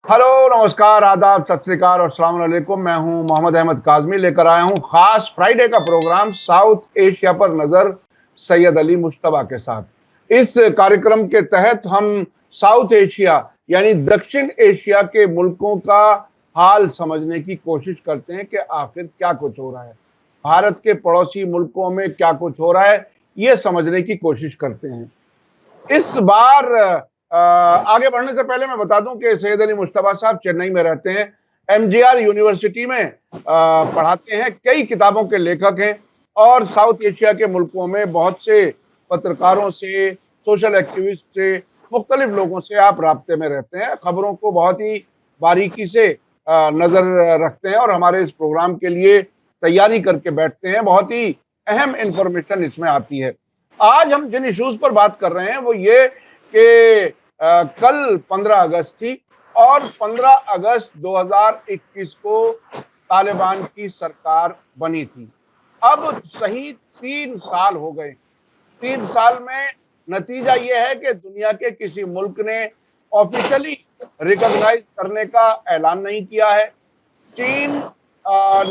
Hello, नमस्कार, आदाब, सत श्री अकाल और अस्सलाम वालेकुम। मैं हूं मोहम्मद अहमद काज़मी, लेकर आया हूं खास फ्राइडे का प्रोग्राम साउथ एशिया पर नजर सैयद अली मुश्तबा के साथ। इस कार्यक्रम के तहत हम साउथ एशिया यानी दक्षिण एशिया के मुल्कों का हाल समझने की कोशिश करते हैं कि आखिर क्या कुछ हो रहा है। भारत के पड़ोसी मुल्कों में क्या कुछ हो रहा है, ये समझने की कोशिश करते हैं। इस बार आगे बढ़ने से पहले मैं बता दूं कि सैयद अली मुश्तबा साहब चेन्नई में रहते हैं, एमजीआर यूनिवर्सिटी में पढ़ाते हैं, कई किताबों के लेखक हैं और साउथ एशिया के मुल्कों में बहुत से पत्रकारों से, सोशल एक्टिविस्ट से, मुख्तलिफ लोगों से आप राब्ते में रहते हैं, खबरों को बहुत ही बारीकी से नज़र रखते हैं और हमारे इस प्रोग्राम के लिए तैयारी करके बैठते हैं। बहुत ही अहम इंफॉर्मेशन इसमें आती है। आज हम जिन इश्यूज पर बात कर रहे हैं वो ये कि कल 15 अगस्त थी और 15 अगस्त 2021 को तालिबान की सरकार बनी थी। अब सही 3 साल हो गए। 3 साल में नतीजा ये है कि दुनिया के किसी मुल्क ने ऑफिशियली रिकॉग्नाइज करने का ऐलान नहीं किया है। चीन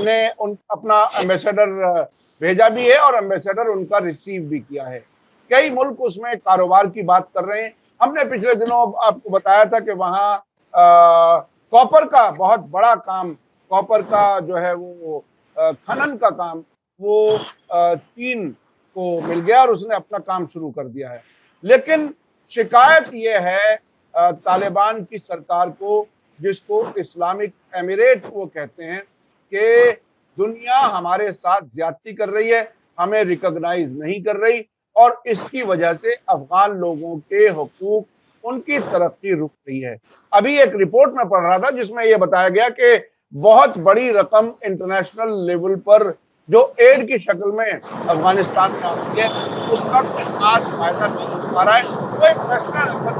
ने अपना एम्बेसडर भेजा भी है और एम्बेसडर उनका रिसीव भी किया है। कई मुल्क उसमें कारोबार की बात कर रहे हैं। हमने पिछले दिनों आपको बताया था कि वहाँ कॉपर का बहुत बड़ा काम, कॉपर का जो है वो खनन का काम, वो चीन को मिल गया और उसने अपना काम शुरू कर दिया है। लेकिन शिकायत ये है तालिबान की सरकार को, जिसको इस्लामिक एमिरेट वो कहते हैं, कि दुनिया हमारे साथ ज्यादती कर रही है, हमें रिकॉग्नाइज नहीं कर रही और इसकी वजह से अफगान लोगों के हकूक, उनकी तरक्की रुक रही है। अभी एक रिपोर्ट में पढ़ रहा था जिसमें यह बताया गया कि बहुत बड़ी रकम इंटरनेशनल लेवल पर जो एड की शक्ल में अफगानिस्तान में आती है, उसका कोई खास फायदा नहीं हो पा रहा है। वो एक नेशनल एफर्ट,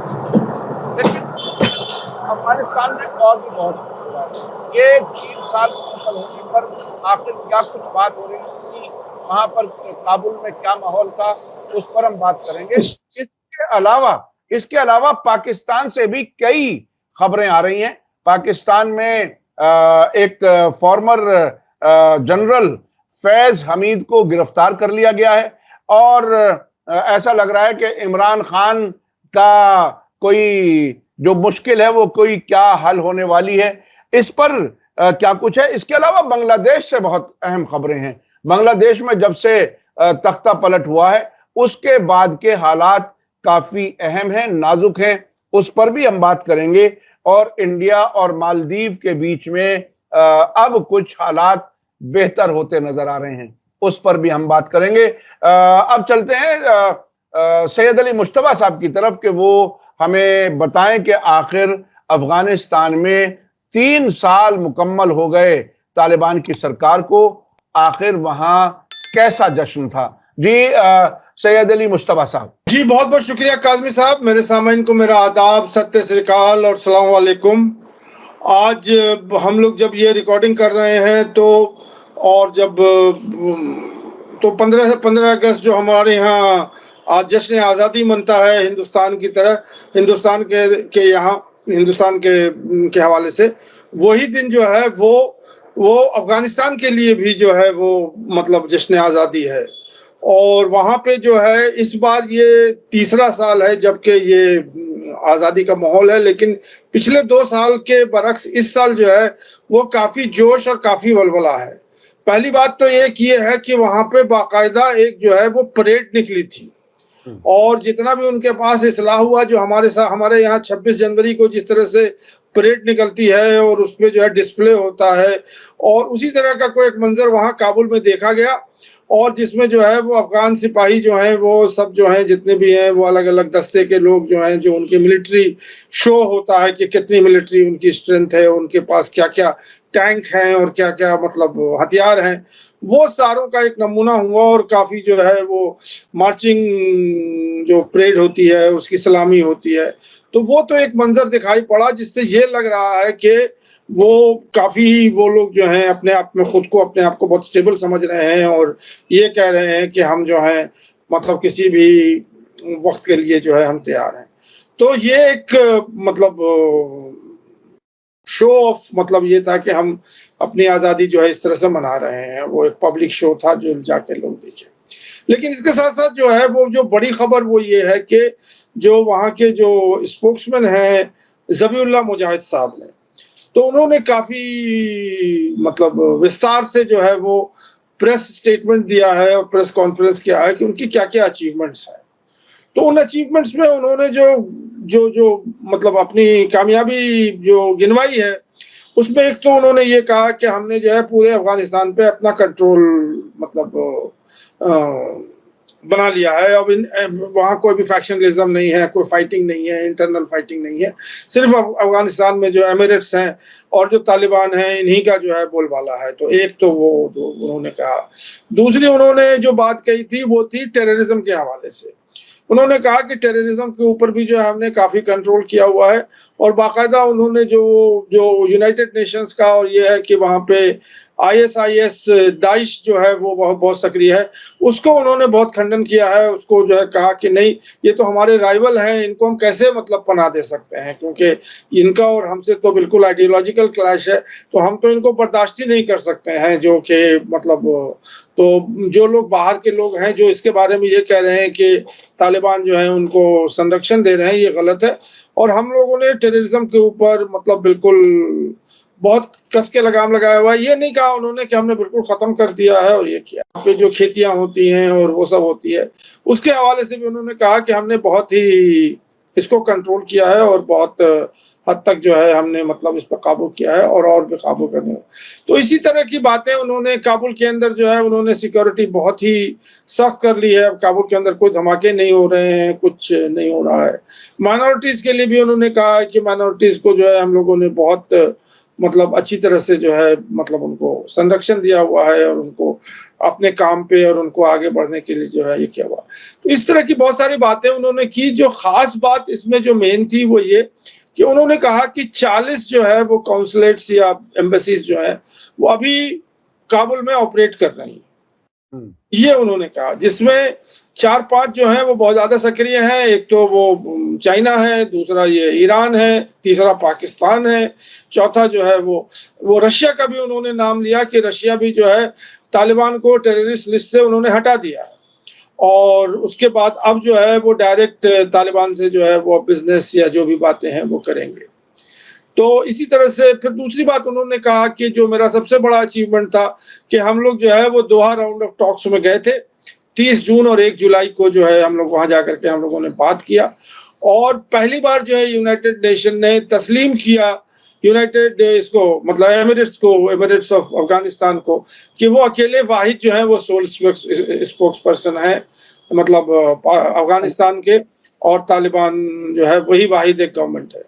लेकिन अफगानिस्तान में और भी बहुत कुछ हो रहा है। ये 3 साल मुकम्मल होने पर आखिर क्या कुछ बात हो रही थी, वहां पर काबुल में क्या माहौल था, उस पर हम बात करेंगे। इसके अलावा पाकिस्तान से भी कई खबरें आ रही हैं। पाकिस्तान में एक फॉर्मर जनरल फैज हमीद को गिरफ्तार कर लिया गया है और ऐसा लग रहा है कि इमरान खान का कोई जो मुश्किल है वो कोई क्या हल होने वाली है, इस पर क्या कुछ है। इसके अलावा बांग्लादेश से बहुत अहम खबरें हैं। बांग्लादेश में जब से तख्ता पलट हुआ है उसके बाद के हालात काफी अहम हैं, नाजुक हैं, उस पर भी हम बात करेंगे। और इंडिया और मालदीव के बीच में अब कुछ हालात बेहतर होते नजर आ रहे हैं, उस पर भी हम बात करेंगे। अब चलते हैं सैयद अली मुश्तबा साहब की तरफ कि वो हमें बताएं कि आखिर अफगानिस्तान में 3 साल मुकम्मल हो गए तालिबान की सरकार को, आखिर वहां कैसा जश्न था। जी सैयद अली मुश्तबा साहब। जी, बहुत बहुत शुक्रिया काजमी साहब। मेरे सामाइन को मेरा आदाब, सत्य श्री अकाल और सलाम वालेकुम। आज हम लोग जब ये रिकॉर्डिंग कर रहे हैं तो और जब तो 15 अगस्त जो हमारे यहाँ आज जश्न आज़ादी मनता है हिंदुस्तान की तरह, हिंदुस्तान के यहाँ हिंदुस्तान के हवाले से, वही दिन जो है वो अफगानिस्तान के लिए भी जो है वो मतलब जश्न आज़ादी है। और वहाँ पे जो है इस बार ये तीसरा साल है जबकि ये आज़ादी का माहौल है, लेकिन पिछले 2 साल के बरक्स इस साल जो है वो काफ़ी जोश और काफ़ी वलवला है। पहली बात तो एक ये है कि वहाँ पे बाकायदा एक जो है वो परेड निकली थी और जितना भी उनके पास इस्लाह हुआ, जो हमारे यहाँ 26 जनवरी को जिस तरह से परेड निकलती है और उसमें जो है डिस्प्ले होता है, और उसी तरह का कोई एक मंजर वहाँ काबुल में देखा गया। और जिसमें जो है वो अफगान सिपाही जो हैं वो सब जो हैं जितने भी हैं वो अलग अलग दस्ते के लोग जो हैं, जो उनकी मिलिट्री शो होता है कि कितनी मिलिट्री उनकी स्ट्रेंथ है, उनके पास क्या क्या टैंक हैं और क्या क्या मतलब हथियार हैं, वो सारों का एक नमूना हुआ। और काफ़ी जो है वो मार्चिंग जो परेड होती है उसकी सलामी होती है, तो वो तो एक मंजर दिखाई पड़ा जिससे ये लग रहा है कि वो काफ़ी वो लोग जो हैं अपने आप में खुद को अपने आप को बहुत स्टेबल समझ रहे हैं और ये कह रहे हैं कि हम जो हैं मतलब किसी भी वक्त के लिए जो है हम तैयार हैं। तो ये एक मतलब शो ऑफ, मतलब ये था कि हम अपनी आज़ादी जो है इस तरह से मना रहे हैं। वो एक पब्लिक शो था जो जाके लोग देखे। लेकिन इसके साथ-साथ जो है वो जो बड़ी खबर वो ये है कि जो वहाँ के जो स्पोक्समैन हैं ज़बीउल्लाह मुजाहिद साहब ने, तो उन्होंने काफ़ी मतलब विस्तार से जो है वो प्रेस स्टेटमेंट दिया है और प्रेस कॉन्फ्रेंस किया है कि उनकी क्या-क्या अचीवमेंट्स हैं। तो उन अचीवमेंट्स में उन्होंने जो जो जो मतलब अपनी कामयाबी जो गिनवाई है, उसमें एक तो उन्होंने ये कहा कि हमने जो है पूरे अफ़गानिस्तान पे अपना कंट्रोल मतलब अ, बना लिया है। अब वहाँ कोई भी फैक्शनलिज़्म नहीं है, कोई फाइटिंग नहीं है, इंटरनल फाइटिंग नहीं है। सिर्फ़ अफ़गानिस्तान में जो एमिरेट्स हैं और जो तालिबान हैं, इन्हीं का जो है बोलबाला है। तो एक तो वो जो उन्होंने कहा। दूसरी उन्होंने जो बात कही थी, वो थी टेररिज़्म के हवाले से। उन्होंने कहा कि टेररिज्म के ऊपर भी जो है हमने काफ़ी कंट्रोल किया हुआ है और बाकायदा उन्होंने जो जो यूनाइटेड नेशंस का और ये है कि वहाँ पे आईएसआईएस दाइश जो है वो बहुत सक्रिय है, उसको उन्होंने बहुत खंडन किया है। उसको जो है कहा कि नहीं, ये तो हमारे राइवल हैं, इनको हम कैसे मतलब पनाह दे सकते हैं, क्योंकि इनका और हमसे तो बिल्कुल आइडियोलॉजिकल क्लैश है, तो हम तो इनको बर्दाश्त ही नहीं कर सकते हैं। जो कि मतलब तो जो लोग बाहर के लोग हैं जो इसके बारे में ये कह रहे हैं कि तालिबान जो है उनको संरक्षण दे रहे हैं, ये गलत है। और हम लोगों ने टेररिज्म के ऊपर मतलब बिल्कुल बहुत कस के लगाम लगाया हुआ है। ये नहीं कहा उन्होंने कि हमने बिल्कुल खत्म कर दिया है और ये किया। यहाँ पे जो खेतियाँ होती हैं और वो सब होती है, उसके हवाले से भी उन्होंने कहा कि हमने बहुत ही इसको कंट्रोल किया है और बहुत हद तक जो है हमने मतलब इस पे काबू किया है और भी काबू करने को। तो इसी तरह की बातें उन्होंने काबुल के अंदर जो है उन्होंने सिक्योरिटी बहुत ही सख्त कर ली है। अब काबुल के अंदर कोई धमाके नहीं हो रहे हैं, कुछ नहीं हो रहा है। माइनॉरिटीज़ के लिए भी उन्होंने कहा कि माइनॉरिटीज़ को जो है हम लोगों ने बहुत मतलब अच्छी तरह से जो है मतलब उनको संरक्षण दिया हुआ है और उनको अपने काम पे और उनको आगे बढ़ने के लिए जो है ये किया हुआ। तो इस तरह की बहुत सारी बातें उन्होंने की। जो ख़ास बात इसमें जो मेन थी वो ये कि उन्होंने कहा कि 40 जो है वो काउंसलेट्स या एम्बेसीज़ जो हैं, वो अभी काबुल में ऑपरेट कर रही हैं। ये उन्होंने कहा, जिसमें 4-5 जो हैं वो बहुत ज़्यादा सक्रिय हैं। एक तो वो चाइना है, दूसरा ये ईरान है, तीसरा पाकिस्तान है, चौथा जो है वो रशिया का भी उन्होंने नाम लिया कि रशिया भी जो है तालिबान को टेररिस्ट लिस्ट से उन्होंने हटा दिया है। और उसके बाद अब जो है वो डायरेक्ट तालिबान से जो है वो बिज़नेस या जो भी बातें हैं वो करेंगे। तो इसी तरह से फिर दूसरी बात उन्होंने कहा कि जो मेरा सबसे बड़ा अचीवमेंट था कि हम लोग जो है वो दोहा राउंड ऑफ टॉक्स में गए थे। 30 जून और 1 जुलाई को जो है हम लोग वहाँ जाकर के हम लोगों ने बात किया और पहली बार जो है यूनाइटेड नेशन ने तस्लीम किया यूनाइटेड इसको मतलब एमिरेट्स ऑफ अफ़गानिस्तान को कि वो अकेले वाहिद जो है वो सोल स्पोक्स पर्सन है मतलब अफ़गानिस्तान के और तालिबान जो है वही वाहिद एक गवर्नमेंट है।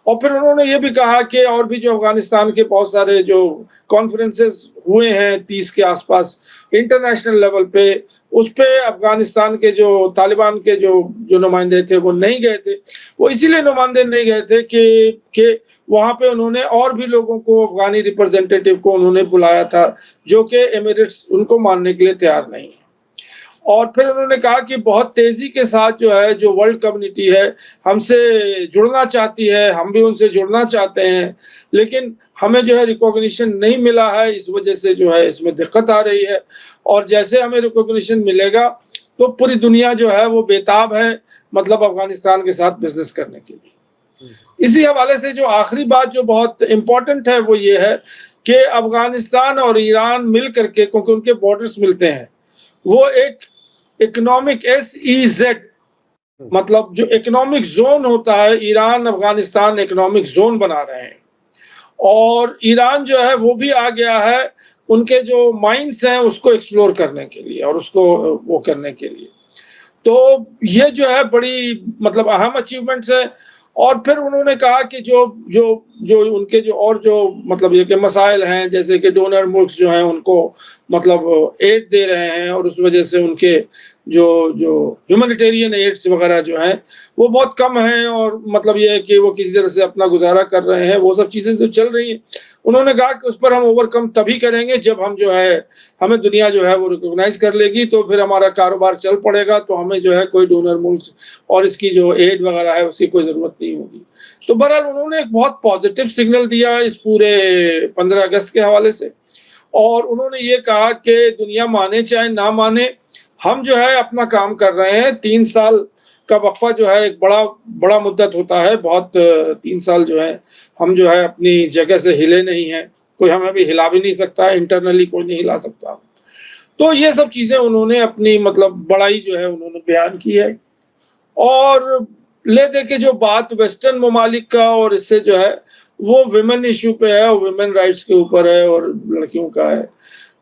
और फिर उन्होंने ये भी कहा कि और भी जो अफ़गानिस्तान के बहुत सारे जो कॉन्फ्रेंसेस हुए हैं 30 के आसपास इंटरनेशनल लेवल पे, उस पे अफ़गानिस्तान के जो तालिबान के जो नुमाइंदे थे वो नहीं गए थे। वो इसीलिए नुमाइंदे नहीं गए थे कि वहाँ पे उन्होंने और भी लोगों को अफ़गानी रिप्रेजेंटेटिव को उन्होंने बुलाया था, जो कि एमिरेट्स उनको मानने के लिए तैयार नहीं है। और फिर उन्होंने कहा कि बहुत तेज़ी के साथ जो है जो वर्ल्ड कम्युनिटी है हमसे जुड़ना चाहती है, हम भी उनसे जुड़ना चाहते हैं, लेकिन हमें जो है रिकॉग्निशन नहीं मिला है, इस वजह से जो है इसमें दिक्कत आ रही है। और जैसे हमें रिकॉग्निशन मिलेगा, तो पूरी दुनिया जो है वो बेताब है मतलब अफ़गानिस्तान के साथ बिज़नेस करने के लिए। इसी हवाले से जो आखिरी बात जो बहुत इम्पोर्टेंट है वो ये है कि अफ़गानिस्तान और ईरान मिल कर के क्योंकि उनके बॉर्डर्स मिलते हैं, वो एक इकोनॉमिक एसईजेड मतलब जो इकोनॉमिक जोन होता है, ईरान अफ़गानिस्तान इकोनॉमिक जोन बना रहे हैं। और ईरान जो है वो भी आ गया है उनके जो माइन्स हैं उसको एक्सप्लोर करने के लिए और उसको वो करने के लिए। तो ये जो है बड़ी मतलब अहम अचीवमेंट्स है। और फिर उन्होंने कहा कि जो जो जो उनके जो और जो मतलब ये कि मसाइल हैं जैसे कि डोनर मुल्क जो हैं उनको मतलब एड दे रहे हैं और उस वजह से उनके जो जो ह्यूमैनिटेरियन एड्स वगैरह जो हैं वो बहुत कम हैं और मतलब ये है कि वो किसी तरह से अपना गुजारा कर रहे हैं, वो सब चीज़ें जो चल रही हैं। उन्होंने कहा कि उस पर हम ओवरकम तभी करेंगे जब हम जो है हमें दुनिया जो है वो रिकॉग्नाइज़ कर लेगी, तो फिर हमारा कारोबार चल पड़ेगा, तो हमें जो है कोई डोनर मुल्क और इसकी जो एड वगैरह है उसकी कोई ज़रूरत नहीं होगी। तो बहरहाल उन्होंने एक बहुत पॉजिटिव सिग्नल दिया इस पूरे 15 अगस्त के हवाले से, और उन्होंने ये कहा कि दुनिया माने चाहे ना माने, हम जो है अपना काम कर रहे हैं। 3 साल का वक़्फ़ा जो है एक बड़ा मुद्दत होता है, बहुत 3 साल जो है हम जो है अपनी जगह से हिले नहीं हैं, कोई हमें अभी हिला भी नहीं सकता, इंटरनली कोई नहीं हिला सकता। तो ये सब चीज़ें उन्होंने अपनी मतलब बड़ाई जो है उन्होंने बयान की है। और ले दे के जो बात वेस्टर्न ममालिक का और इससे जो है वो वुमेन इश्यू पे है और वुमेन राइट्स के ऊपर है और लड़कियों का है।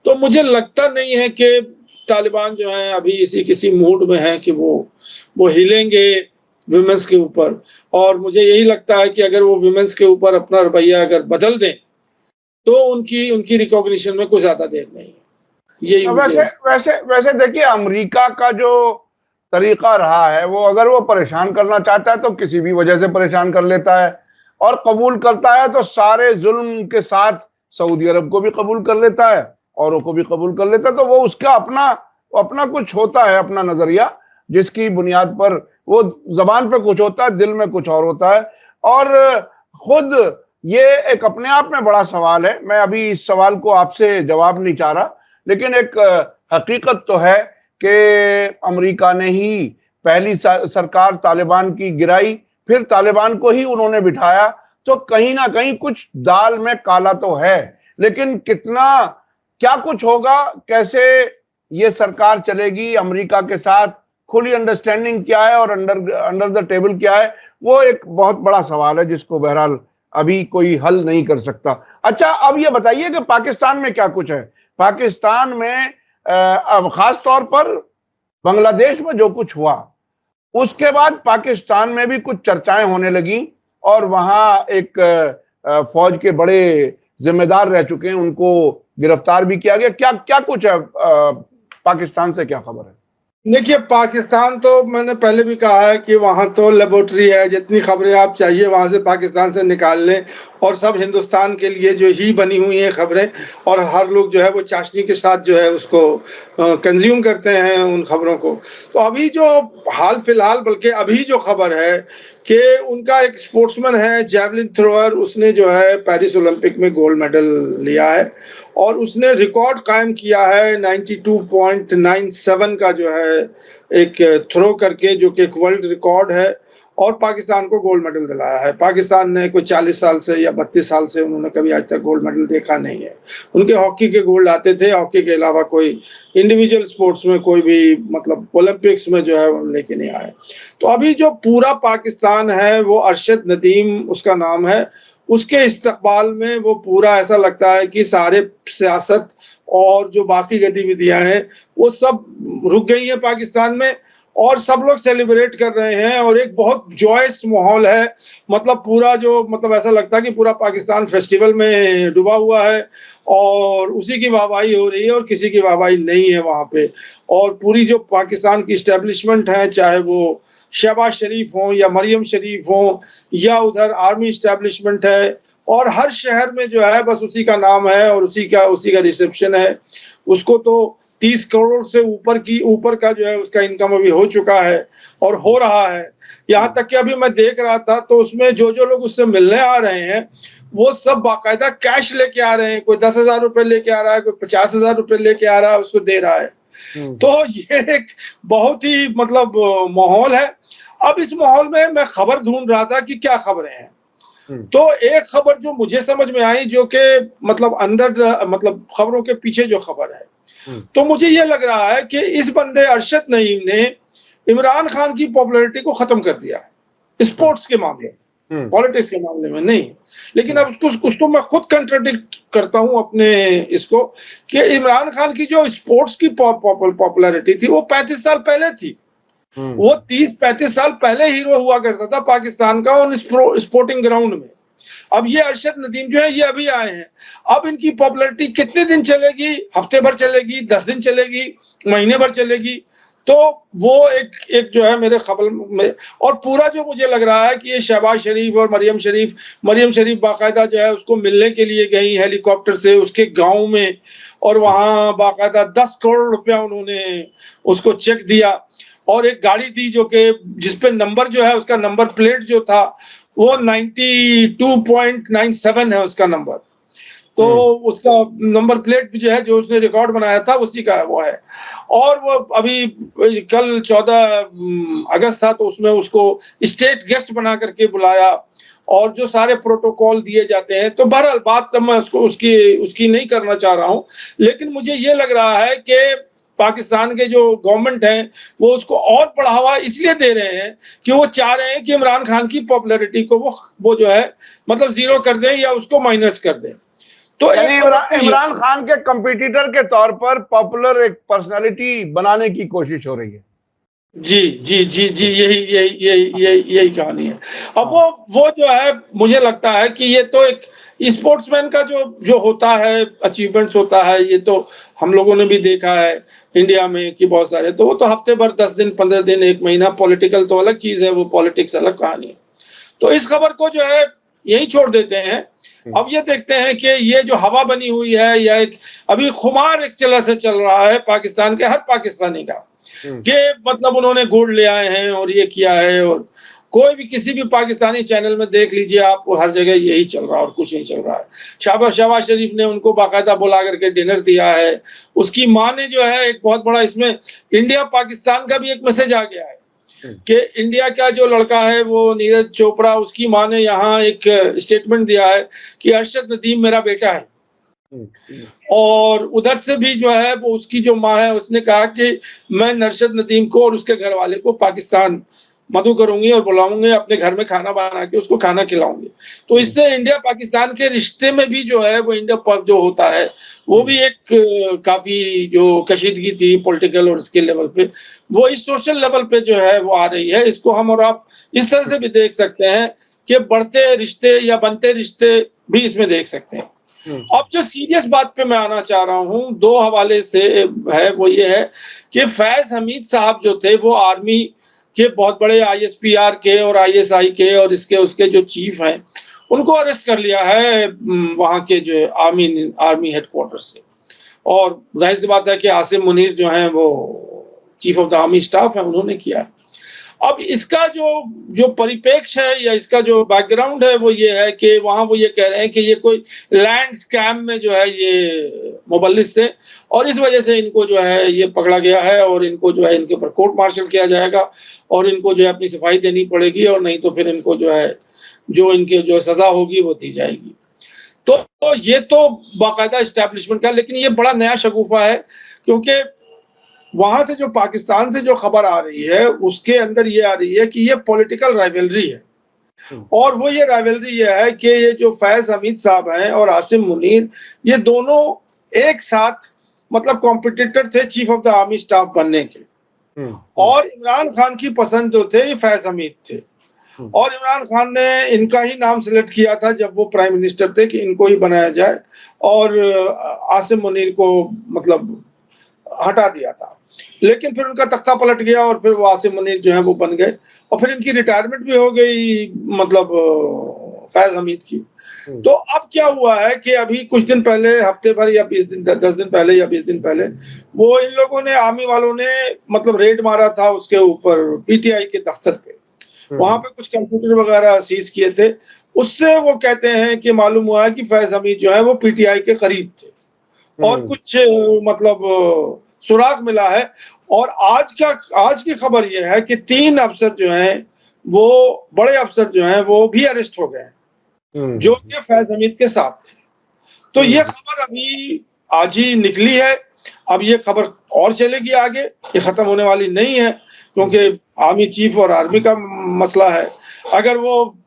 तो मुझे लगता नहीं है कि तालिबान जो है अभी इसी किसी मूड में है कि वो हिलेंगे वुमेन्स के ऊपर, और मुझे यही लगता है कि अगर वो वुमेन्स के ऊपर अपना रवैया अगर बदल दें, तो उनकी उनकी रिकॉग्निशन में कुछ ज़्यादा देर नहीं है। यही वैसे मुझे वैसे वैसे देखिए, अमेरिका का जो तरीका रहा है, वो अगर वो परेशान करना चाहता है तो किसी भी वजह से परेशान कर लेता है, और कबूल करता है तो सारे जुल्म के साथ सऊदी अरब को भी कबूल कर लेता है, औरों को भी कबूल कर लेता है। तो वो उसका अपना अपना कुछ होता है, अपना नजरिया, जिसकी बुनियाद पर वो जबान पे कुछ होता है, दिल में कुछ और होता है। और खुद ये एक अपने आप में बड़ा सवाल है। मैं अभी इस सवाल को आपसे जवाब नहीं चाह रहा, लेकिन एक हकीकत तो है कि अमेरिका ने ही पहली सरकार तालिबान की गिराई, फिर तालिबान को ही उन्होंने बिठाया। तो कहीं ना कहीं कुछ दाल में काला तो है, लेकिन कितना, क्या कुछ होगा, कैसे ये सरकार चलेगी अमेरिका के साथ, खुली अंडरस्टैंडिंग क्या है और अंडर अंडर द टेबल क्या है, वो एक बहुत बड़ा सवाल है जिसको बहरहाल अभी कोई हल नहीं कर सकता। अच्छा, अब ये बताइए कि पाकिस्तान में क्या कुछ है। पाकिस्तान में अब खास तौर पर बांग्लादेश में जो कुछ हुआ, उसके बाद पाकिस्तान में भी कुछ चर्चाएं होने लगी, और वहां एक फौज के बड़े जिम्मेदार रह चुके हैं, उनको गिरफ्तार भी किया गया। क्या क्या कुछ है पाकिस्तान से, क्या खबर है? देखिए, पाकिस्तान तो मैंने पहले भी कहा है कि वहाँ तो लेबोरेटरी है, जितनी खबरें आप चाहिए वहाँ से पाकिस्तान से निकाल लें, और सब हिंदुस्तान के लिए जो ही बनी हुई हैं खबरें, और हर लोग जो है वो चाशनी के साथ जो है उसको कंज्यूम करते हैं उन खबरों को। तो अभी जो हाल फिलहाल, बल्कि अभी जो खबर है कि उनका एक स्पोर्ट्समैन है जैवलिन थ्रोअर, उसने जो है पेरिस ओलंपिक में गोल्ड मेडल लिया है, और उसने रिकॉर्ड कायम किया है 92.97 का जो है एक थ्रो करके, जो कि एक वर्ल्ड रिकॉर्ड है, और पाकिस्तान को गोल्ड मेडल दिलाया है। पाकिस्तान ने कोई 40 साल से या 32 साल से उन्होंने कभी आज तक गोल्ड मेडल देखा नहीं है। उनके हॉकी के गोल्ड आते थे, हॉकी के अलावा कोई इंडिविजुअल स्पोर्ट्स में कोई भी मतलब ओलंपिक्स में जो है वो लेके नहीं आए। तो अभी जो पूरा पाकिस्तान है वो अरशद नदीम उसका नाम है, उसके इस्तकबाल में वो पूरा ऐसा लगता है कि सारे सियासत और जो बाकी गतिविधियां हैं वो सब रुक गई हैं पाकिस्तान में, और सब लोग सेलिब्रेट कर रहे हैं, और एक बहुत जॉयस माहौल है। मतलब पूरा जो मतलब ऐसा लगता है कि पूरा पाकिस्तान फेस्टिवल में डूबा हुआ है, और उसी की वाहवाही हो रही है और किसी की वाहवाही नहीं है वहाँ पे। और पूरी जो पाकिस्तान की इस्टेब्लिशमेंट है, चाहे वो शहबाज शरीफ हो या मरियम शरीफ हो या उधर आर्मी इस्टेब्लिशमेंट है, और हर शहर में जो है बस उसी का नाम है और उसी का रिसेप्शन है। उसको तो 30 करोड़ से ऊपर का जो है उसका इनकम अभी हो चुका है और हो रहा है। यहाँ तक कि अभी मैं देख रहा था तो उसमें जो लोग उससे मिलने आ रहे हैं वो सब बाकायदा कैश लेके आ रहे हैं। कोई 10,000 रुपए लेके आ रहा है, कोई 50,000 रुपए लेके आ रहा है, उसको दे रहा है। तो ये एक बहुत ही मतलब माहौल है। अब इस माहौल में मैं खबर ढूंढ रहा था कि क्या खबरें हैं, तो एक खबर जो मुझे समझ में आई, जो कि मतलब अंदर मतलब खबरों के पीछे जो खबर है, तो मुझे ये लग रहा है कि इस बंदे अरशद नईम ने इमरान खान की पॉपुलैरिटी को खत्म कर दिया है स्पोर्ट्स के मामले में, पॉलिटिक्स के मामले में नहीं। लेकिन अब उसको मैं खुद कंट्राडिक्ट करता हूं अपने इसको, कि इमरान खान की जो स्पोर्ट्स की पॉपुलैरिटी थी वो 35 साल पहले थी। वो 30-35 साल पहले हीरो हुआ करता था पाकिस्तान का उन स्पोर्टिंग ग्राउंड में। अब ये अरशद नदीम जो है ये अभी आए हैं। अब इनकी पॉपुलैरिटी कितने दिन चलेगी? हफ्ते भर चलेगी, 10 दिन चलेगी, महीने भर चलेगी? तो वो एक जो है मेरे ख्याल में, और पूरा जो मुझे लग रहा है कि ये शहबाज शरीफ और मरियम शरीफ बाकायदा जो है उसको मिलने के लिए गई हेलीकॉप्टर से उसके गांव में, और वहां बाकायदा 10 करोड़ रुपया उन्होंने उसको चेक दिया, और एक गाड़ी दी जो कि जिसपे नंबर जो है उसका नंबर प्लेट जो था वो 92.97 है उसका नंबर। तो उसका नंबर प्लेट भी जो है, जो उसने रिकॉर्ड बनाया था उसी का वो है। और वो अभी कल 14 अगस्त था, तो उसमें उसको स्टेट गेस्ट बना करके बुलाया और जो सारे प्रोटोकॉल दिए जाते हैं। तो बहरहाल बात तो मैं उसको उसकी उसकी नहीं करना चाह रहा हूँ, लेकिन मुझे ये लग रहा है कि पाकिस्तान के जो गवर्नमेंट है वो उसको और बढ़ावा इसलिए दे रहे हैं कि वो चाह रहे हैं कि इमरान खान की पॉपुलैरिटी को वो जो है मतलब जीरो कर दें या उसको माइनस कर दें। तो यानी एक खबर तो ये इमरान खान के कंपटीटर के तौर पर पॉपुलर एक पर्सनालिटी बनाने की कोशिश हो रही है। जी, जी, जी, जी, यही कहानी है। अब हाँ। वो जो है, मुझे लगता है कि ये तो एक स्पोर्ट्समैन का जो जो होता है, अचीवमेंट्स होता है, ये तो हम लोगों ने भी देखा है इंडिया में कि बहुत सारे, तो वो तो हफ्ते भर, 10 दिन, 15 दिन, 1 महीना, पॉलिटिकल तो अलग चीज़ है, वो पॉलिटिक्स अलग कहानी है। तो इस खबर को जो है यहीं छोड़ देते हैं। अब ये देखते हैं कि ये जो हवा बनी हुई है, या एक अभी खुमार एक तरह से चल रहा है पाकिस्तान के हर पाकिस्तानी का, कि मतलब उन्होंने गोल्ड ले आए हैं और ये किया है, और कोई भी किसी भी पाकिस्तानी चैनल में देख लीजिए आप, हर जगह यही चल रहा है और कुछ नहीं चल रहा है। शहबाज शरीफ ने उनको बाकायदा बुला करके डिनर दिया है। उसकी माँ ने जो है एक बहुत बड़ा, इसमें इंडिया पाकिस्तान का भी एक मैसेज आ गया है कि इंडिया का जो लड़का है वो नीरज चोपड़ा, उसकी माँ ने यहाँ एक स्टेटमेंट दिया है कि अरशद नदीम मेरा बेटा है। और उधर से भी जो है वो उसकी जो माँ है उसने कहा कि मैं नरशद नदीम को और उसके घर वाले को पाकिस्तान मधु करूंगी और बुलाऊंगी, अपने घर में खाना बना के उसको खाना खिलाऊंगी। तो इससे इंडिया पाकिस्तान के रिश्ते में भी जो है वो इंडिया पाक जो होता है वो भी एक काफी जो कशीदगी थी पॉलिटिकल और इसके लेवल पे, वो इस सोशल लेवल पे जो है वो आ रही है। इसको हम और आप इस तरह से भी देख सकते हैं कि बढ़ते रिश्ते या बनते रिश्ते भी इसमें देख सकते हैं। अब जो सीरियस बात पे मैं आना चाह रहा हूँ, 2 हवाले से है, वो ये है कि फैज़ हमीद साहब जो थे वो आर्मी के बहुत बड़े आईएसपीआर के और आईएसआई के और इसके उसके जो चीफ हैं, उनको अरेस्ट कर लिया है वहाँ के जो आर्मी हेडक्वार्टर से। और ज़ाहिर-सी बात है कि आसिम मुनीर जो हैं वो chief of the army staff है, उन्होंने किया है। अब इसका जो जो परिप्रेक्ष्य है या इसका जो बैकग्राउंड है वो ये है कि वहाँ वो ये कह रहे हैं कि ये कोई लैंड स्कैम में जो है ये मुबल्लिस थे, और इस वजह से इनको जो है ये पकड़ा गया है और इनको जो है इनके ऊपर कोर्ट मार्शल किया जाएगा और इनको जो है अपनी सफाई देनी पड़ेगी, और नहीं तो फिर इनको जो है जो इनके जो सज़ा होगी वो दी जाएगी। तो ये तो बाकायदा एस्टेब्लिशमेंट का, लेकिन ये बड़ा नया शगुफ़ा है, क्योंकि वहां से जो पाकिस्तान से जो खबर आ रही है उसके अंदर ये आ रही है कि ये पॉलिटिकल राइवलरी है। और वो ये राइवलरी ये है कि ये जो फैज हमीद साहब हैं और आसिम मुनीर, ये दोनों एक साथ मतलब कॉम्पिटिटर थे chief of the army staff बनने के। और इमरान खान की पसंद जो थे ये फैज हमीद थे, और इमरान खान ने इनका ही नाम सिलेक्ट किया था जब वो प्राइम मिनिस्टर थे कि इनको ही बनाया जाए, और आसिम मुनीर को मतलब हटा दिया था। लेकिन फिर उनका तख्ता पलट गया और फिर वो आसिम मुनीर जो है वो बन गए, और फिर इनकी रिटायरमेंट भी हो गई मतलब फैज हमीद की। तो अब क्या हुआ है कि अभी कुछ दिन पहले, हफ्ते भर या 20 दिन, 10 दिन पहले या 20 दिन पहले, वो इन लोगों ने, आर्मी वालों ने मतलब रेड मारा था उसके ऊपर पीटीआई के दफ्तर पे। वहां पे कुछ कंप्यूटर वगैरह सीज किए थे। उससे वो कहते हैं कि मालूम हुआ है कि फैज हमीद जो है वो पीटीआई के करीब थे, और कुछ मतलब सुराग मिला है। और आज की खबर ये है कि 3 अफसर जो हैं वो बड़े अफसर जो हैं वो भी अरेस्ट हो गए हैं, जो कि फैज हमीद के साथ थे। तो ये खबर अभी आज ही निकली है। अब ये खबर और चलेगी आगे, ये खत्म होने वाली नहीं है, क्योंकि आर्मी चीफ और आर्मी का मसला है। अगर वो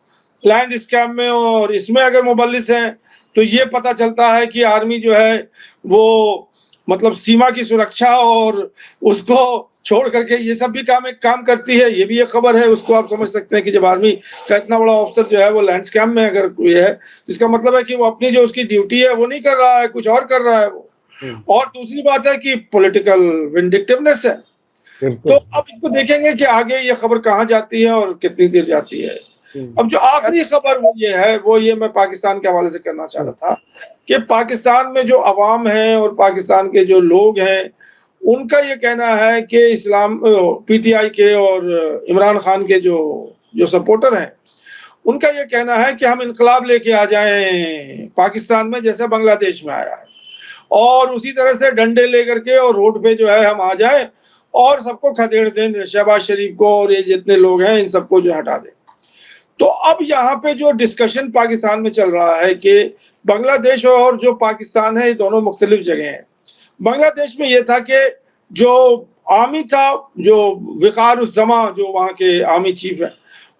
लैंड स्कैम में और इसमें अगर मुबल्लिस हैं, तो ये पता चलता है कि आर्मी जो है वो मतलब सीमा की सुरक्षा और उसको छोड़ करके ये सब भी काम करती है। ये भी एक खबर है, उसको आप समझ सकते हैं कि जब आर्मी का इतना बड़ा ऑफिसर जो है वो लैंड स्कैम में अगर ये है, इसका मतलब है कि वो अपनी जो उसकी ड्यूटी है वो नहीं कर रहा है, कुछ और कर रहा है वो। और दूसरी बात है कि पॉलिटिकल विंडिक्टिवनेस है। तो अब इसको देखेंगे कि आगे ये खबर कहाँ जाती है और कितनी देर जाती है। अब जो आखिरी खबर वो ये है, वो ये मैं पाकिस्तान के हवाले से करना चाह रहा था कि पाकिस्तान में जो अवाम है और पाकिस्तान के जो लोग हैं, उनका ये कहना है कि इस्लाम पीटीआई के और इमरान खान के जो जो सपोर्टर हैं, उनका ये कहना है कि हम इनकलाब लेके आ जाएं पाकिस्तान में जैसे बांग्लादेश में आया है, और उसी तरह से डंडे लेकर के और रोड पे जो है हम आ जाएं और सबको खदेड़ दें, शहबाज शरीफ को और ये जितने लोग हैं इन सबको जो हटा दें। तो अब यहाँ पे जो डिस्कशन पाकिस्तान में चल रहा है कि बांग्लादेश और जो पाकिस्तान है ये दोनों मुख्तलिफ जगह हैं। बांग्लादेश में ये था कि जो आर्मी था, जो विकार उज़्ज़मा जो वहाँ के आर्मी चीफ है,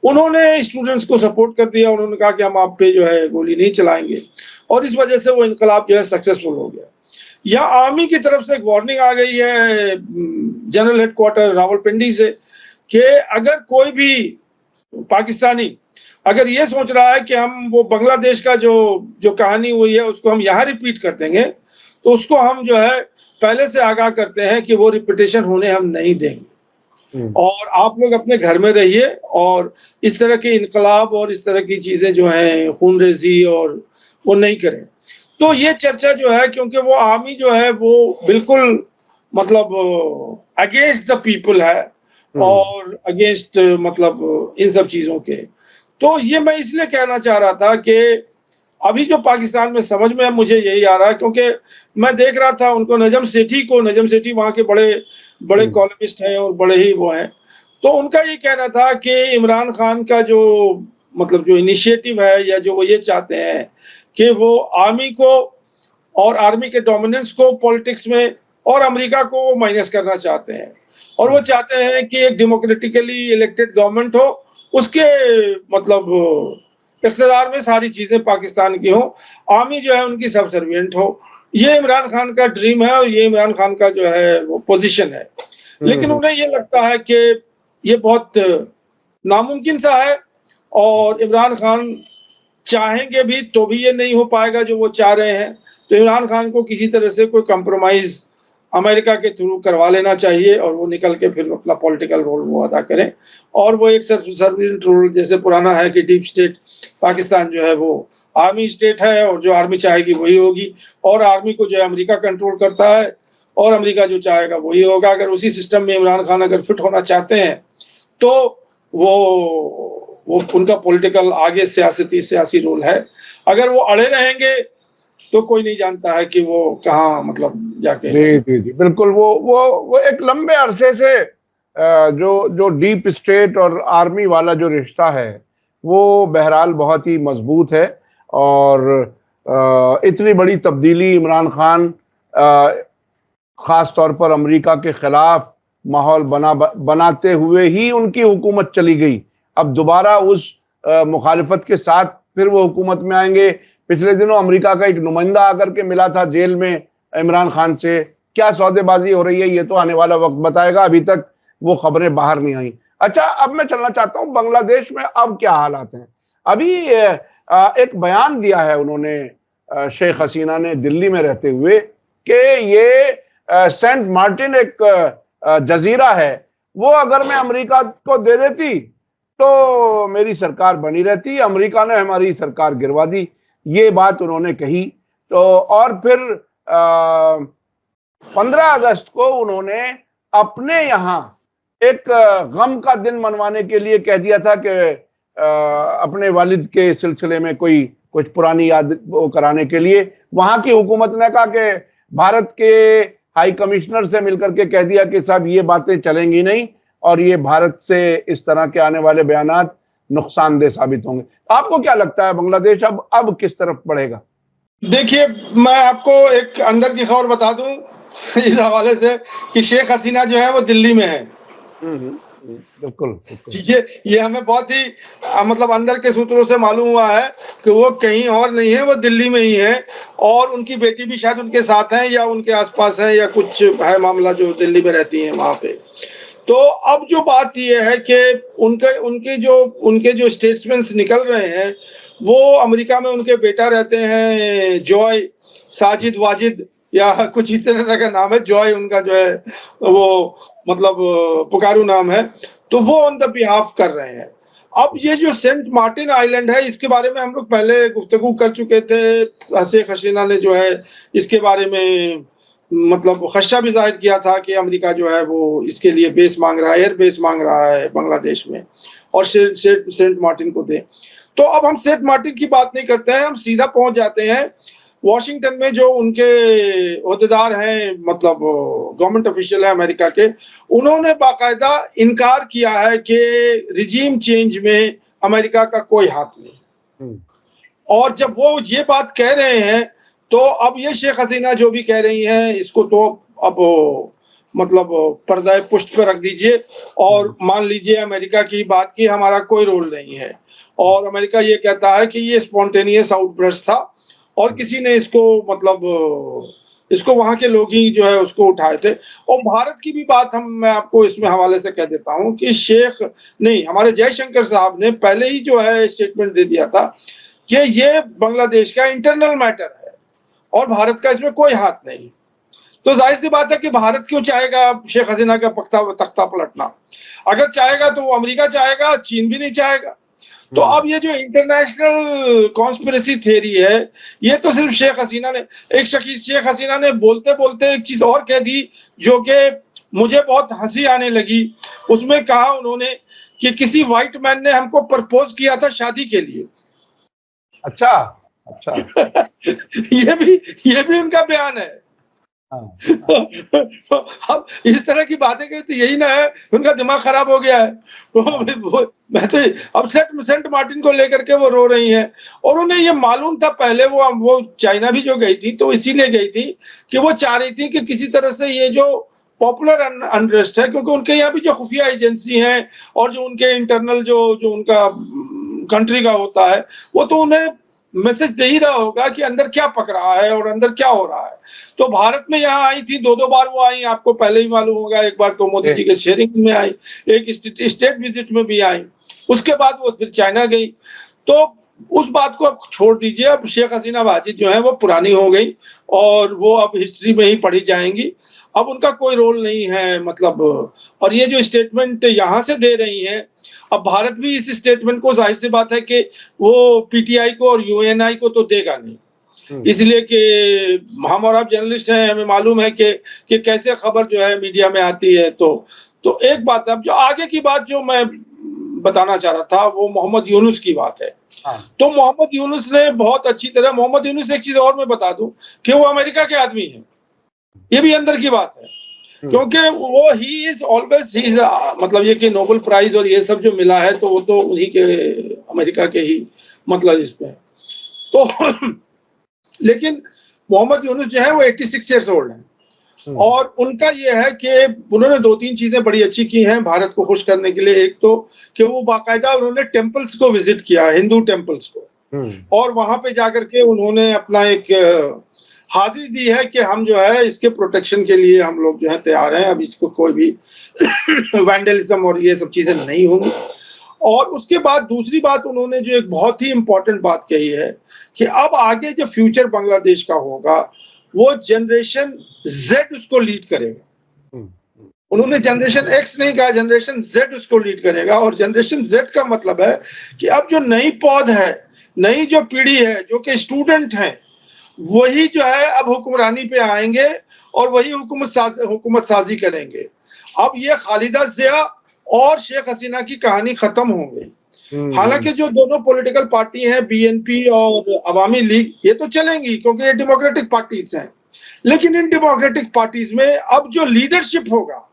उन्होंने स्टूडेंट्स को सपोर्ट कर दिया। उन्होंने कहा कि हम आप पे जो है गोली नहीं चलाएंगे, और इस वजह से वो इनकलाब जो है सक्सेसफुल हो गया। या आर्मी की तरफ से एक वार्निंग आ गई है जनरल हेडक्वार्टर रावलपिंडी से कि अगर कोई भी पाकिस्तानी अगर ये सोच रहा है कि हम वो बांग्लादेश का जो कहानी हुई है उसको हम यहाँ रिपीट कर देंगे, तो उसको हम जो है पहले से आगाह करते हैं कि वो रिपीटेशन होने हम नहीं देंगे, और आप लोग अपने घर में रहिए और इस तरह के इनकलाब और इस तरह की चीजें जो हैं खूनरेजी और वो नहीं करें। तो ये चर्चा जो है, क्योंकि वो आर्मी जो है वो बिल्कुल मतलब अगेंस्ट द पीपल है और अगेंस्ट मतलब इन सब चीजों के। तो ये मैं इसलिए कहना चाह रहा था कि अभी जो पाकिस्तान में समझ में मुझे यही आ रहा है, क्योंकि मैं देख रहा था उनको नजम सेठी वहाँ के बड़े बड़े कॉलमिस्ट हैं और बड़े ही वो हैं, तो उनका ये कहना था कि इमरान खान का जो मतलब जो इनिशिएटिव है या जो वो ये चाहते हैं कि वो आर्मी को और आर्मी के डोमिनेंस को पॉलिटिक्स में और अमेरिका को वो माइनस करना चाहते हैं, और वो चाहते हैं कि एक डेमोक्रेटिकली इलेक्टेड गवर्नमेंट हो, उसके मतलब इख्तियार में सारी चीजें पाकिस्तान की हो, आर्मी जो है उनकी सबसर्विएंट हो। ये इमरान खान का ड्रीम है और ये इमरान खान का जो है वो पोजीशन है। लेकिन उन्हें ये लगता है कि ये बहुत नामुमकिन सा है, और इमरान खान चाहेंगे भी तो भी ये नहीं हो पाएगा जो वो चाह रहे हैं। तो इमरान खान को किसी तरह से कोई कंप्रोमाइज अमेरिका के थ्रू करवा लेना चाहिए और वो निकल के फिर अपना पॉलिटिकल रोल वो अदा करें, और वो एक सर्विलेंट रोल जैसे पुराना है कि डीप स्टेट पाकिस्तान जो है वो आर्मी स्टेट है और जो आर्मी चाहेगी वही होगी, और आर्मी को जो है अमेरिका कंट्रोल करता है और अमेरिका जो चाहेगा वही होगा। अगर उसी सिस्टम में इमरान खान अगर फिट होना चाहते हैं तो वो उनका पॉलिटिकल आगे सियासी रोल है। अगर वो अड़े रहेंगे तो कोई नहीं जानता है कि वो कहाँ मतलब जाके। जी जी जी बिल्कुल। वो एक लंबे अरसे से जो डीप स्टेट और आर्मी वाला जो रिश्ता है वो बहरहाल बहुत ही मजबूत है, और इतनी बड़ी तब्दीली इमरान खान ख़ास तौर पर अमेरिका के ख़िलाफ़ माहौल बनाते हुए ही उनकी हुकूमत चली गई। अब दोबारा उस मुखालिफत के साथ फिर वो हुकूमत में आएंगे। पिछले दिनों अमेरिका का एक नुमाइंदा आकर के मिला था जेल में इमरान खान से। क्या सौदेबाजी हो रही है ये तो आने वाला वक्त बताएगा, अभी तक वो खबरें बाहर नहीं आई। अच्छा, अब मैं चलना चाहता हूँ बांग्लादेश में अब क्या हालात हैं। अभी एक बयान दिया है उन्होंने, शेख हसीना ने, दिल्ली में रहते हुए, कि ये सेंट मार्टिन एक जजीरा है, वो अगर मैं अमेरिका को दे देती तो मेरी सरकार बनी रहती, अमेरिका ने हमारी सरकार गिरवा दी। ये बात उन्होंने कही। तो और फिर 15 अगस्त को उन्होंने अपने यहाँ एक गम का दिन मनवाने के लिए कह दिया था कि अपने वालिद के सिलसिले में कुछ पुरानी याद वो कराने के लिए वहां की हुकूमत ने कहा कि भारत के हाई कमिश्नर से मिलकर के कह दिया कि साहब ये बातें चलेंगी नहीं और ये भारत से इस तरह के आने वाले बयानात नुकसानदेह साबित होंगे। आपको क्या लगता है बांग्लादेश अब किस तरफ बढ़ेगा? देखिए, मैं आपको एक अंदर की खबर बता दूं इस हवाले से कि शेख हसीना जो है वो दिल्ली में है। बिल्कुल बिल्कुल। ये हमें बहुत ही मतलब अंदर के सूत्रों से मालूम हुआ है कि वो कहीं और नहीं है, वो दिल्ली में ही है, और उनकी बेटी भी शायद उनके साथ है या उनके आसपास है या कुछ है मामला, जो दिल्ली में रहती है वहां पे। तो अब जो बात ये है कि उनके जो स्टेट्समैन्स निकल रहे हैं वो अमेरिका में उनके बेटा रहते हैं, जॉय साजिद वाजिद या कुछ इस तरह का नाम है, जॉय उनका जो है वो मतलब पुकारू नाम है। तो वो ऑन द बिहाफ कर रहे हैं। अब ये जो सेंट मार्टिन आइलैंड है इसके बारे में हम लोग पहले गुफ्तगू कर चुके थे। शेख हसीना ने जो है इसके बारे में मतलब खदशा भी जाहिर किया था कि अमेरिका जो है वो इसके लिए बेस मांग रहा है, एयर बेस मांग रहा है बांग्लादेश में, और सेंट मार्टिन को दे। तो अब हम सेंट मार्टिन की बात नहीं करते हैं, हम सीधा पहुंच जाते हैं वॉशिंगटन में। जो उनके ओहदेदार हैं, मतलब गवर्नमेंट ऑफिशियल है अमेरिका के, उन्होंने बाकायदा इनकार किया है कि रिजीम चेंज में अमेरिका का कोई हाथ नहीं। और जब वो ये बात कह रहे हैं, तो अब ये शेख हसीना जो भी कह रही हैं, इसको तो अब मतलब पर्दाए पुष्ट पर रख दीजिए और मान लीजिए अमेरिका की बात की हमारा कोई रोल नहीं है, और अमेरिका ये कहता है कि ये स्पॉन्टेनियस आउटब्रस्ट था और किसी ने इसको मतलब इसको वहां के लोग ही जो है उसको उठाए थे। और भारत की भी बात मैं आपको इसमें हवाले से कह देता हूं कि शेख नहीं, हमारे जयशंकर साहब ने पहले ही जो है स्टेटमेंट दे दिया था कि ये बांग्लादेश का इंटरनल मैटर है और भारत का इसमें कोई हाथ नहीं। तो जाहिर सी बात है कि भारत क्यों चाहेगा शेख हसीना का तख्ता पलटना? अगर चाहेगा तो वो अमेरिका चाहेगा, चीन भी नहीं चाहेगा। तो अब ये जो इंटरनेशनल कॉन्स्पिरेसी थ्योरी है, ये तो सिर्फ शेख हसीना ने, शेख हसीना ने बोलते बोलते एक चीज और कह दी जो कि मुझे बहुत हंसी आने लगी। उसमें कहा उन्होंने कि किसी व्हाइट मैन ने हमको प्रपोज किया था शादी के लिए। अच्छा अच्छा। ये भी उनका बयान है। अब इस तरह की बातें कही तो यही ना है उनका दिमाग खराब हो गया है। मैं तो अब सेंट मार्टिन को लेकर के वो रो रही हैं, और उन्हें ये मालूम था पहले, वो चाइना भी जो गई थी तो इसीलिए गई थी कि वो चाह रही थी कि किसी तरह से ये जो पॉपुलर अनरेस्ट है, क्योंकि उनके यहाँ भी जो खुफिया एजेंसी हैं और जो उनके इंटरनल जो उनका कंट्री का होता है, वो तो उन्हें मैसेज दे ही रहा होगा कि अंदर क्या पक रहा है और अंदर क्या हो रहा है। तो भारत में यहाँ आई थी, दो बार वो आई, आपको पहले ही मालूम होगा। एक बार तो मोदी जी के शेयरिंग में आई, एक स्टेट विजिट में भी आई, उसके बाद वो फिर चाइना गई। तो उस बात को अब छोड़ दीजिए, अब शेख हसीना वाजिद जो है वो पुरानी हो गई और वो अब हिस्ट्री में ही पढ़ी जाएंगी, अब उनका कोई रोल नहीं है मतलब। और ये जो स्टेटमेंट यहाँ से दे रही हैं, अब भारत भी इस स्टेटमेंट को जाहिर सी बात है कि वो पीटीआई को और यूएनआई को तो देगा नहीं, इसलिए कि हम और आप जर्नलिस्ट हैं, हमें मालूम है कि कैसे खबर जो है मीडिया में आती है। तो एक बात, अब जो आगे की बात जो मैं बताना चाह रहा था वो मोहम्मद यूनुस की बात है। तो मोहम्मद यूनुस ने बहुत अच्छी तरह, मोहम्मद यूनुस, एक चीज और मैं बता दूं कि वो अमेरिका के आदमी हैं, ये भी अंदर की बात है, क्योंकि वो ही इज ऑलवेज मतलब ये कि नोबेल प्राइज और ये सब जो मिला है तो वो तो उन्हीं के, अमेरिका के ही मतलब इसमें तो लेकिन मोहम्मद यूनुस जो है वो 86 ईयर्स ओल्ड है, और उनका ये है कि उन्होंने 2-3 चीजें बड़ी अच्छी की हैं भारत को खुश करने के लिए। एक तो कि वो बाकायदा उन्होंने टेम्पल्स को विजिट किया, हिंदू टेम्पल्स को, और वहां पे जाकर के उन्होंने अपना एक हाजिरी दी है कि हम जो है इसके प्रोटेक्शन के लिए हम लोग जो है तैयार हैं, अब इसको कोई भी वैंडलिज्म और ये सब चीजें नहीं होंगी। और उसके बाद दूसरी बात उन्होंने जो एक बहुत ही इंपॉर्टेंट बात कही है कि अब आगे जो फ्यूचर बांग्लादेश का होगा वो जनरेशन जेड उसको लीड करेगा। उन्होंने जनरेशन एक्स नहीं कहा, जनरेशन जेड उसको लीड करेगा। और जनरेशन जेड का मतलब है कि अब जो नई पौध है, नई जो पीढ़ी है, जो कि स्टूडेंट हैं, वही जो है अब हुक्मरानी पे आएंगे और वही हुकूमत साजी करेंगे। अब ये खालिदा जिया और शेख हसीना की कहानी खत्म हो गई। हालांकि जो दोनों पॉलिटिकल पार्टी हैं, बीएनपी और अवामी लीग, ये तो चलेंगी क्योंकि ये डेमोक्रेटिक पार्टीज हैं, लेकिन इन डेमोक्रेटिक पार्टीज में अब जो लीडरशिप होगा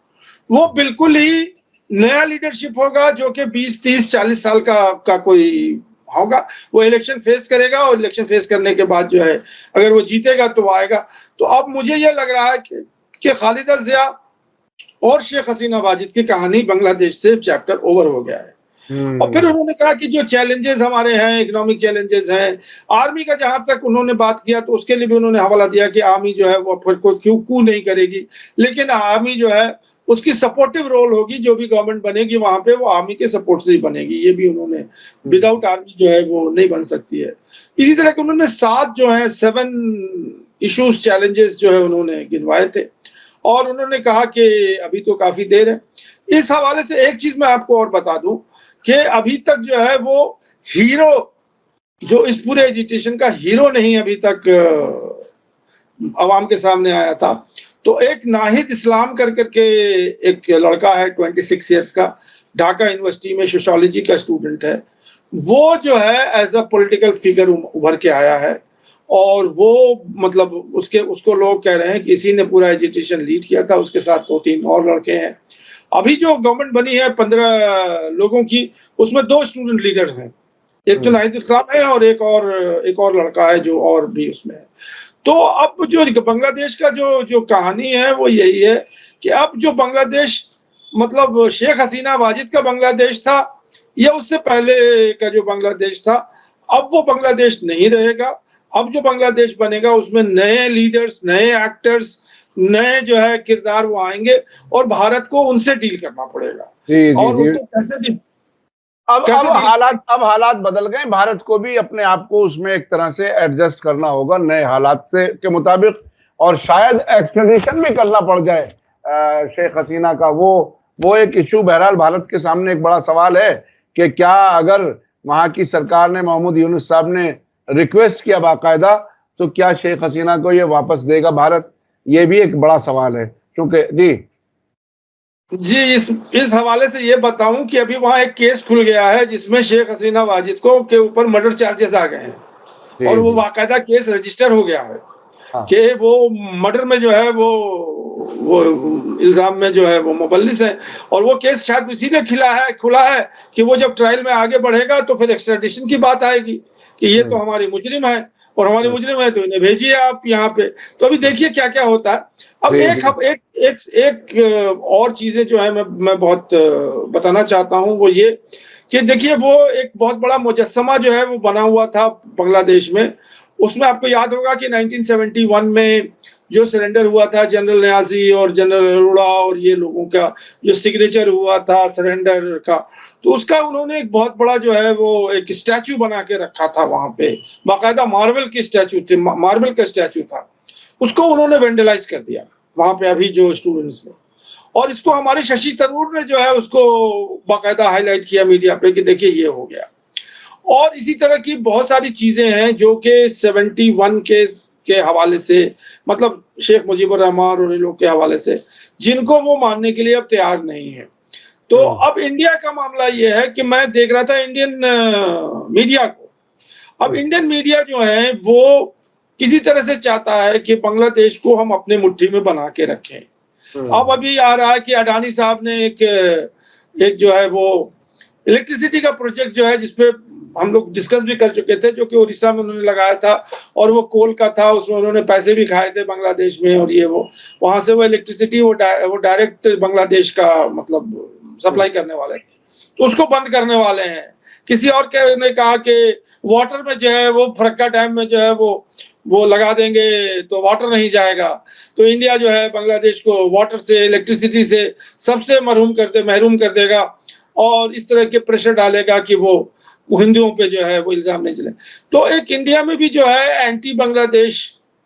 वो बिल्कुल ही नया लीडरशिप होगा, जो कि 20, 30, 40 साल का कोई होगा। वो इलेक्शन फेस करेगा और इलेक्शन फेस करने के बाद जो है अगर वो जीतेगा तो वो आएगा। तो अब मुझे ये लग रहा है कि खालिदा जिया और शेख हसीना वाजिद की कहानी बांग्लादेश से चैप्टर ओवर हो गया है। और फिर उन्होंने कहा कि जो चैलेंजेस हमारे हैं, इकोनॉमिक चैलेंजेस हैं, आर्मी का जहां तक उन्होंने बात किया तो उसके लिए भी उन्होंने हवाला दिया कि आर्मी जो है वो फिर कोई क्यों नहीं करेगी, लेकिन आर्मी जो है उसकी सपोर्टिव रोल होगी, जो भी गवर्नमेंट बनेगी वहां पे वो आर्मी के सपोर्ट से ही बनेगी। ये भी उन्होंने, विदाउट आर्मी जो है वो नहीं बन सकती है। इसी तरह के उन्होंने 7 इश्यूज, चैलेंजेस जो है उन्होंने गिनवाए थे, और उन्होंने कहा कि अभी तो काफी देर है। इस हवाले से एक चीज मैं आपको और बता दूं कि अभी तक जो है वो हीरो, जो इस पूरे एजिटेशन का हीरो नहीं अभी तक अवाम के सामने आया था। तो एक नाहिद इस्लाम करके एक लड़का है 26 ईयर्स का, ढाका यूनिवर्सिटी में सोशियोलॉजी का स्टूडेंट है, वो जो है एज अ पॉलिटिकल फिगर उभर के आया है और वो मतलब उसको लोग कह रहे हैं कि इसी ने पूरा एजिटेशन लीड किया था, उसके साथ 2-3 और लड़के हैं। अभी जो गवर्नमेंट बनी है 15 लोगों की, उसमें 2 स्टूडेंट लीडर्स हैं। एक तो नाहिद इस्लाम है और एक और लड़का है जो और भी उसमें है। तो अब जो बांग्लादेश का जो जो कहानी है वो यही है कि अब जो बांग्लादेश मतलब शेख हसीना वाजिद का बांग्लादेश था या उससे पहले का जो बांग्लादेश था, अब वो बांग्लादेश नहीं रहेगा। अब जो बांग्लादेश बनेगा उसमें नए लीडर्स, नए एक्टर्स, नए जो है किरदार वो आएंगे और भारत को उनसे डील करना पड़ेगा। जी जी और जी। उनको कैसे डील अब कैसे डील अब हालात बदल गए, भारत को भी अपने आप को उसमें एक तरह से एडजस्ट करना होगा नए हालात से के मुताबिक, और शायद एक्सट्रेडिशन भी करना पड़ जाए शेख हसीना का। वो एक इशू बहरहाल भारत के सामने एक बड़ा सवाल है कि क्या अगर वहां की सरकार ने, मोहम्मद यूनुस साहब ने रिक्वेस्ट किया बाकायदा, तो क्या शेख हसीना को ये वापस देगा भारत? ये भी एक बड़ा सवाल है, क्योंकि जी जी, इस हवाले से ये बताऊं कि अभी वहां एक केस खुल गया है जिसमें शेख हसीना वाजिद को के ऊपर मर्डर चार्जेस आ गए हैं और जी वो जी। बाकायदा केस रजिस्टर हो गया है हाँ कि वो मर्डर में जो है वो इल्जाम में जो है वो मुबल्लिस है और वो केस शायद इसीलिए खुला है कि वो जब ट्रायल में आगे बढ़ेगा तो फिर एक्स्ट्राडिशन की बात आएगी कि ये तो हम्म, हमारी मुजरिम है और हमारी हम्म, मुजरिम है तो इन्हें भेजिए आप यहाँ पे। तो अभी देखिए क्या क्या होता है। अब जी एक जी एक एक, एक और चीजें जो है मैं बहुत बताना चाहता हूँ वो ये कि देखिए वो एक बहुत बड़ा मुजस्समा जो है वो बना हुआ था बांग्लादेश में। उसमें आपको याद होगा कि 1971 में जो सरेंडर हुआ था जनरल न्याजी और जनरल अरोड़ा और ये लोगों का जो सिग्नेचर हुआ था सरेंडर का, तो उसका उन्होंने एक बहुत बड़ा जो है वो एक स्टैचू बना के रखा था वहां पे। बाकायदा मार्बल की स्टैचू थी, मार्बल का स्टैचू था। उसको उन्होंने वेंडलाइज कर दिया वहां पे अभी जो स्टूडेंट्स ने। और इसको हमारे शशि थरूर ने जो है उसको बाकायदा हाईलाइट किया मीडिया पे कि देखिए ये हो गया। और इसी तरह की बहुत सारी चीजें हैं जो कि 71 के हवाले से मतलब शेख मुजीबुर रहमान और इन लोग के हवाले से जिनको वो मानने के लिए अब तैयार नहीं है। तो हम्म, अब इंडिया का मामला ये है कि मैं देख रहा था इंडियन मीडिया को। अब हम्म, इंडियन मीडिया जो है वो किसी तरह से चाहता है कि बांग्लादेश को हम अपने मुट्ठी में बना के रखें। अब हम्म, अभी आ रहा है कि अडानी साहब ने एक जो है वो इलेक्ट्रिसिटी का प्रोजेक्ट जो है जिसपे हम लोग डिस्कस भी कर चुके थे जो कि उड़ीसा में उन्होंने लगाया था और वो कोल का था, उसमें उन्होंने पैसे भी खाए थे बांग्लादेश में और ये वो वहां से वो इलेक्ट्रिसिटी वो डायरेक्ट बांग्लादेश का मतलब हम्म, सप्लाई करने वाले तो उसको बंद करने वाले हैं। किसी और के ने कहा कि वाटर में जो है वो फरक्का डैम में जो है वो लगा देंगे तो वाटर नहीं जाएगा। तो इंडिया जो है बांग्लादेश को वाटर से इलेक्ट्रिसिटी से सबसे महरूम कर देगा और इस तरह के प्रेशर डालेगा कि वो हिंदुओं पे जो है वो इल्जाम नहीं चले। तो एक इंडिया में भी जो है एंटी बांग्लादेश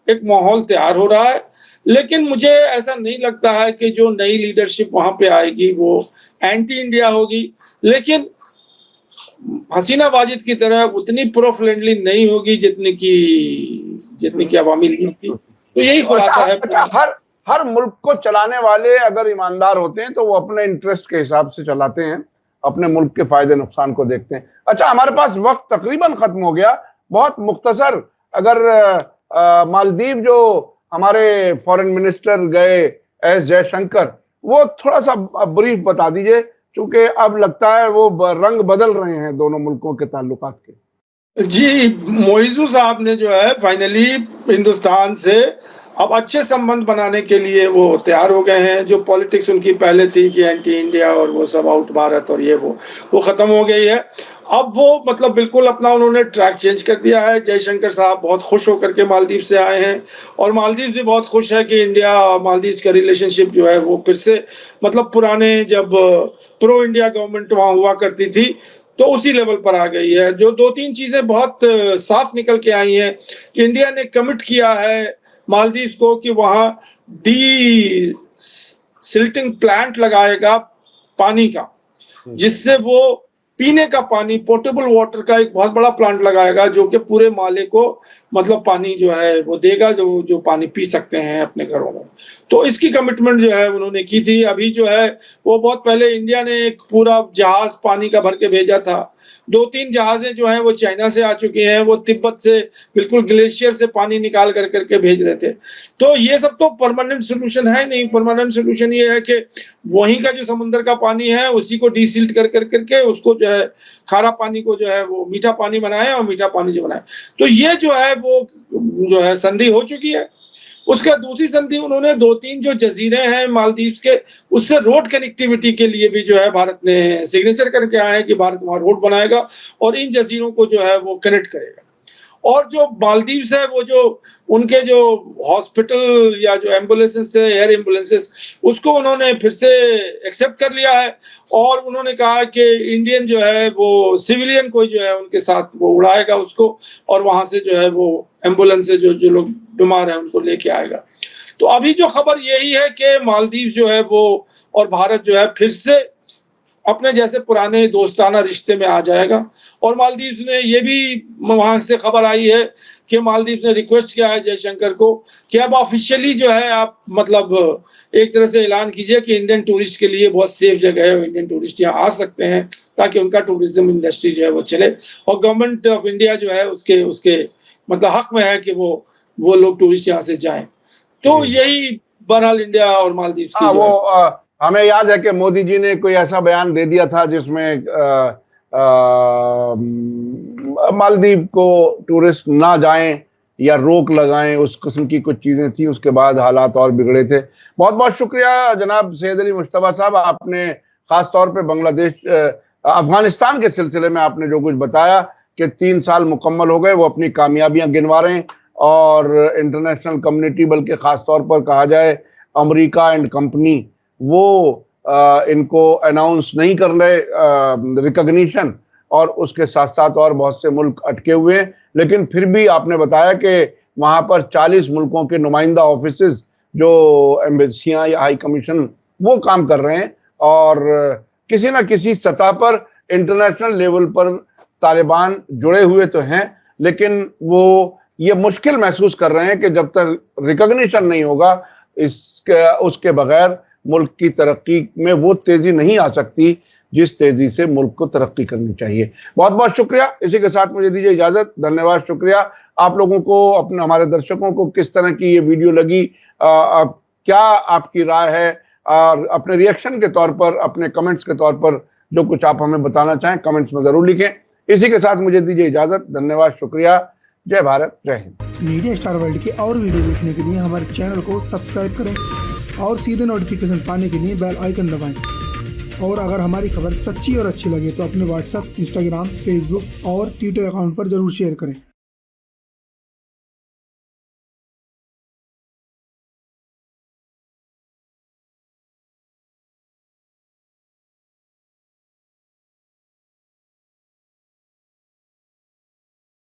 एक माहौल तैयार हो रहा है। लेकिन मुझे ऐसा नहीं लगता है कि जो नई लीडरशिप वहां पे आएगी वो एंटी इंडिया होगी। लेकिन हसीना वाजिद की तरह उतनी प्रो फ्रेंडली नहीं होगी जितनी की अवामी लीग थी। तो यही खुलासा है अच्छा, पूरा। हर मुल्क को चलाने वाले अगर ईमानदार होते हैं तो वो अपने इंटरेस्ट के हिसाब से चलाते हैं, अपने मुल्क के फायदे नुकसान को देखते हैं। अच्छा, हमारे पास वक्त तकरीबन खत्म हो गया, बहुत मुख्तसर अगर मालदीव जो हमारे फॉरेन मिनिस्टर गए एस जयशंकर, वो थोड़ा सा ब्रीफ बता दीजिए, क्योंकि अब लगता है वो रंग बदल रहे हैं दोनों मुल्कों के ताल्लुकात के। जी, मोइज़ू साहब ने जो है फाइनली हिंदुस्तान से अब अच्छे संबंध बनाने के लिए वो तैयार हो गए हैं। जो पॉलिटिक्स उनकी पहले थी कि एंटी इंडिया और वो सब आउट भारत और ये वो खत्म हो गई है। अब वो मतलब बिल्कुल अपना उन्होंने ट्रैक चेंज कर दिया है। जयशंकर साहब बहुत खुश होकर के मालदीव से आए हैं और मालदीव भी बहुत खुश है कि इंडिया मालदीव का रिलेशनशिप जो है वो फिर से मतलब पुराने जब प्रो इंडिया गवर्नमेंट वहाँ हुआ करती थी तो उसी लेवल पर आ गई है। जो 2-3 चीजें बहुत साफ निकल के आई हैं कि इंडिया ने कमिट किया है मालदीव को कि वहां डी सिल्टिंग प्लांट लगाएगा पानी का, जिससे वो पीने का पानी पोर्टेबल वाटर का एक बहुत बड़ा प्लांट लगाएगा जो कि पूरे माले को मतलब पानी जो है वो देगा, जो जो पानी पी सकते हैं अपने घरों में। तो इसकी कमिटमेंट जो है उन्होंने की थी। अभी जो है वो बहुत पहले इंडिया ने एक पूरा जहाज पानी का भर के भेजा था। 2-3 जहाजें जो हैं वो चाइना से आ चुकी हैं, वो तिब्बत से बिल्कुल ग्लेशियर से पानी निकाल कर के भेज रहे थे। तो ये सब तो परमानेंट सॉल्यूशन है नहीं। परमानेंट सॉल्यूशन ये है कि वहीं का जो समुद्र का पानी है उसी को डीसिल्ट कर के उसको जो है खारा पानी को जो है वो मीठा पानी बनाएं, और मीठा पानी जो बनाएं। तो ये जो है वो जो है संधि हो चुकी है। उसके बाद दूसरी संधि उन्होंने 2-3 जो जजीरे हैं मालदीव्स के, उससे रोड कनेक्टिविटी के लिए भी जो है भारत ने सिग्नेचर करके आए हैं कि भारत वहां रोड बनाएगा और इन जजीरों को जो है वो कनेक्ट करेगा। और जो मालदीव्स है वो जो उनके जो हॉस्पिटल या जो एम्बुलेंसेस है, एयर एम्बुलेंसेस, उसको उन्होंने फिर से एक्सेप्ट कर लिया है। और उन्होंने कहा कि इंडियन जो है वो सिविलियन कोई जो है उनके साथ वो उड़ाएगा उसको, और वहां से जो है वो एम्बुलेंस से जो जो लोग बीमार हैं उनको लेके आएगा। तो अभी जो खबर यही है कि मालदीव जो है वो और भारत जो है फिर से अपने जैसे पुराने दोस्ताना रिश्ते में आ जाएगा। और मालदीव ने ये भी वहां से खबर आई है कि मालदीव ने रिक्वेस्ट किया है जयशंकर को कि अब ऑफिशियली जो है आप मतलब एक तरह से ऐलान कीजिए कि इंडियन टूरिस्ट के लिए बहुत सेफ जगह है, इंडियन टूरिस्ट यहाँ आ सकते हैं ताकि उनका टूरिज्म इंडस्ट्री जो है वो चले। और गवर्नमेंट ऑफ इंडिया जो है उसके उसके मतलब हक में है कि वो लोग टूरिस्ट यहाँ से जाएं। तो यही बहरहाल इंडिया और मालदीव की हाँ, जो वो है हमें याद है कि मोदी जी ने कोई ऐसा बयान दे दिया था जिसमें मालदीव को टूरिस्ट ना जाएं या रोक लगाएं, उस किस्म की कुछ चीजें थी। उसके बाद हालात और बिगड़े थे। बहुत बहुत शुक्रिया जनाब सैयद अली मुश्तबा साहब, आपने खास तौर पे बांग्लादेश अफगानिस्तान के सिलसिले में आपने जो कुछ बताया कि 3 साल मुकम्मल हो गए, वो अपनी कामयाबियां गिनवा रहे हैं और इंटरनेशनल कम्युनिटी, बल्कि खास तौर पर कहा जाए अमेरिका एंड कंपनी, वो इनको अनाउंस नहीं कर रहे रिकॉग्निशन, और उसके साथ साथ और बहुत से मुल्क अटके हुए हैं। लेकिन फिर भी आपने बताया कि वहां पर 40 मुल्कों के नुमाइंदा ऑफिसेज, जो एम्बेसियां या हाई कमीशन, वो काम कर रहे हैं। और किसी ना किसी सतह पर इंटरनेशनल लेवल पर तालिबान जुड़े हुए तो हैं, लेकिन वो ये मुश्किल महसूस कर रहे हैं कि जब तक रिकॉग्निशन नहीं होगा, इसके उसके बगैर मुल्क की तरक्की में वो तेजी नहीं आ सकती जिस तेजी से मुल्क को तरक्की करनी चाहिए। बहुत बहुत शुक्रिया। इसी के साथ मुझे दीजिए इजाजत। धन्यवाद, शुक्रिया। आप लोगों को, अपने हमारे दर्शकों को किस तरह की ये वीडियो लगी, क्या आपकी राय है, और अपने रिएक्शन के तौर पर, अपने कमेंट्स के तौर पर जो कुछ आप हमें बताना चाहें कमेंट्स में जरूर लिखें। इसी के साथ मुझे दीजिए इजाजत। धन्यवाद, शुक्रिया। जय भारत, जय हिंद। मीडिया स्टार वर्ल्ड के और वीडियो देखने के लिए हमारे चैनल को सब्सक्राइब करें और सीधे नोटिफिकेशन पाने के लिए बेल आइकन दबाएं। और अगर हमारी खबर सच्ची और अच्छी लगे तो अपने व्हाट्सएप, इंस्टाग्राम, फेसबुक और ट्विटर अकाउंट पर जरूर शेयर करें।